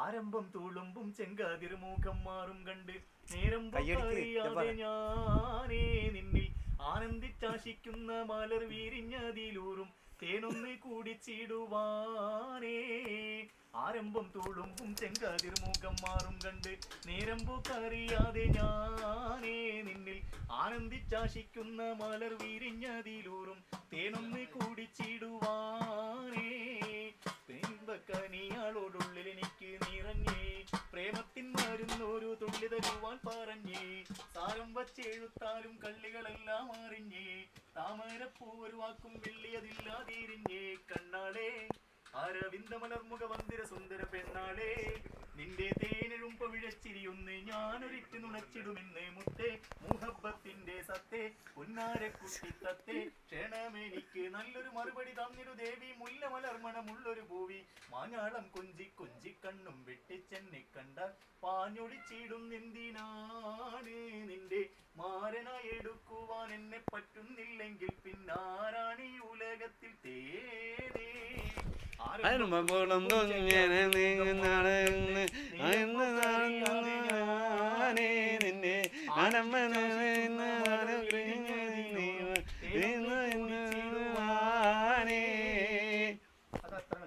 ആരംഭം തുളുമ്പും ചെങ്കാതിർമുഖം മാറും കണ്ട് നേരം അറിയാതെ ഞാനേ നിന്നിൽ ആനന്ദിച്ചാശിക്കുന്ന മലർ വീരിഞ്ഞതിലൂറും തേനൊന്ന് കൂടിച്ചിടുവാനേ ആരംഭം തുളുമ്പും ചെങ്കാതിർമുഖം മാറും കണ്ട് നേരം പോക്കറിയാതെ ഞാനേ നിന്നിൽ ആനന്ദിച്ചാശിക്കുന്ന മലർ വീരിഞ്ഞതിലൂറും തേനൊന്ന് കൂടിച്ചിടുവാനേ കനിയാളോടുള്ളിൽ എനിക്ക് നിറഞ്ഞേ പ്രേമത്തിൻ മരുന്നൊരു തുള്ളി തരുവാൻ പറഞ്ഞേ സാരം വച്ചെഴുത്താലും കള്ളികളെല്ലാം അറിഞ്ഞേ താമരപ്പൂ ഒരു വാക്കും വെള്ളിയതില്ലാതിരിഞ്ഞേ കണ്ണാളെ അരവിന്ദ മലർമുഖ വന്ദിര സുന്ദര പെണ്ണാളെ നിന്റെ തേനെഴും പവിഴച്ചിരിയൊന്ന് ഞാനൊരിറ്റ് നുണച്ചിടുമെന്ന് മുത്തേ മുഹബത്തിന്റെ സത്തേ പുന്നാരക്കുട്ടിത്തത്തെ ക്ഷണമെനിക്ക് നല്ലൊരു മറുപടി തന്നിരു ദേവി മുല്ല മലർമണമുള്ളൊരു ഭൂവി മാഞ്ഞാളം കൊഞ്ചി കൊഞ്ചി കണ്ണും വെട്ടിച്ചെന്നെ കണ്ടാൽ പാഞ്ഞൊളിച്ചിടുന്നെന്തിനാണ് നിന്റെ മാരനായി എടുക്കുവാൻ എന്നെ പറ്റുന്നില്ലെങ്കിൽ പിന്നാരാണ് ഈ ഉലകത്തിൽ തേനേ നിന്നെ